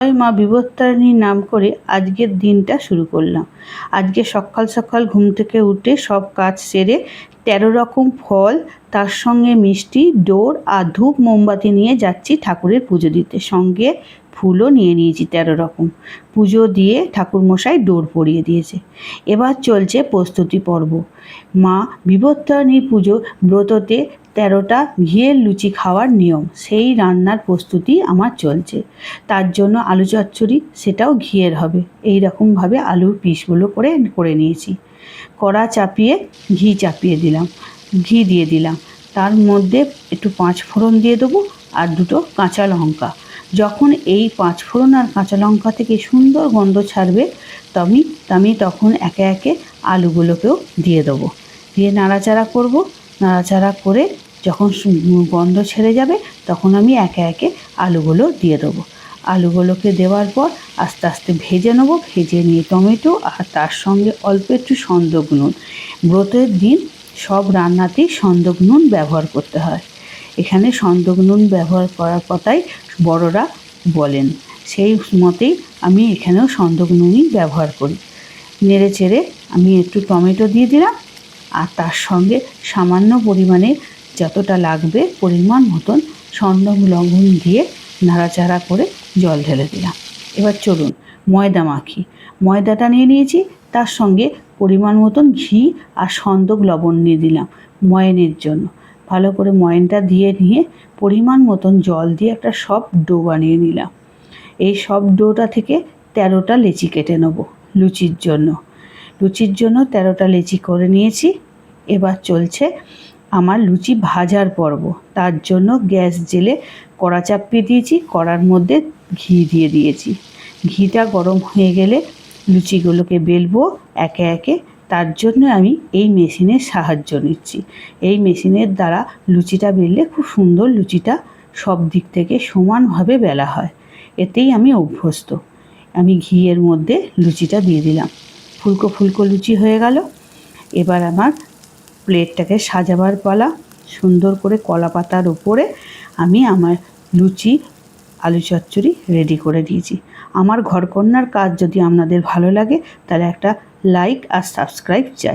মা বিপত্তারিণীর নাম করে আজকের দিনটা শুরু করলাম। আজকে সকাল সকাল ঘুম থেকে উঠে সব কাজ সেরে 13 রকম ফল, তার সঙ্গে মিষ্টি, ডোর আর ধূপ মোমবাতি নিয়ে যাচ্ছি ঠাকুরের পুজো দিতে। সঙ্গে ফুলও নিয়ে নিয়েছি 13 রকম। পুজো দিয়ে ঠাকুরমশাই ডোর পরিয়ে দিয়েছে। এবার চলছে প্রস্তুতি পর্ব। মা বিপত্তারিণীর পুজো ব্রততে 13টা ঘিয়ের লুচি খাওয়ার নিয়ম, সেই রান্নার প্রস্তুতি আমার চলছে। তার জন্য আলু চচ্চড়ি, সেটাও ঘিয়ের হবে। এই রকমভাবে আলুর পিসগুলো করে নিয়েছি। কড়া চাপিয়ে ঘি চাপিয়ে দিলাম, ঘি দিয়ে দিলাম। তার মধ্যে একটু 5 ফোড়ন দিয়ে দেবো আর 2টো কাঁচা লঙ্কা। যখন এই 5 ফোড়ন আর কাঁচা লঙ্কা থেকে সুন্দর গন্ধ ছাড়বে, আমি তখন একে একে আলুগুলোকেও দিয়ে দেবো। দিয়ে নাড়াচাড়া করব। নাড়াচাড়া করে যখন গন্ধ ছেড়ে যাবে, তখন আমি একে একে আলুগুলো দিয়ে দেবো। আলুগুলোকে দেওয়ার পর আস্তে আস্তে ভেজে নেবো। ভেজে নিয়ে টমেটো আর তার সঙ্গে অল্প একটু সন্দক নুন। ব্রতের দিন সব রান্নাতেই সন্দক নুন ব্যবহার করতে হয়। এখানে সন্দক নুন ব্যবহার করার কথাই বড়রা বলেন, সেই মতেই আমি এখানেও সন্দক নুনই ব্যবহার করি। নেড়ে চেড়ে আমি একটু টমেটো দিয়ে দিলাম আর তার সঙ্গে সামান্য পরিমাণে যতটা লাগবে পরিমাণ মতন সন্দক লবণ দিয়ে নাড়াচাড়া করে জল ঢেলে দিলাম। এবার চলুন ময়দা মাখি। ময়দাটা নিয়ে নিয়েছি, তার সঙ্গে পরিমাণ মতন ঘি আর সন্দক লবণ নিয়ে দিলাম ময়ানের জন্য। ভালো করে ময়ানটা দিয়ে নিয়ে পরিমাণ মতন জল দিয়ে একটা সব ডো বানিয়ে নিলাম। এই সব ডোটা থেকে 13টা লেচি কেটে নেব লুচির জন্য। লুচির জন্য 13টা লেচি করে নিয়েছি। এবার চলছে আমার লুচি ভাজার পর্ব। তার জন্য গ্যাস জেলে কড়া চাপিয়ে দিয়েছি, কড়ার মধ্যে ঘি দিয়ে দিয়েছি। ঘিটা গরম হয়ে গেলে লুচিগুলোকে বেলবো একে একে। তার জন্য আমি এই মেশিনের সাহায্য নিচ্ছি। এই মেশিনের দ্বারা লুচিটা বেললে খুব সুন্দর লুচিটা সব দিক থেকে সমানভাবে বেলা হয়। এতেই আমি অভ্যস্ত। আমি ঘিয়ের মধ্যে লুচিটা দিয়ে দিলাম। ফুলকো ফুলকো লুচি হয়ে গেল। এবার আমার প্লেটটাকে সাজাবার পালা। সুন্দর করে কলা পাতার উপরে আমি আমার লুচি আলু চচ্চড়ি রেডি করে দিয়েছি। আমার ঘরকন্নার কাজ যদি আপনাদের ভালো লাগে, তাহলে একটা লাইক আর সাবস্ক্রাইব চাই।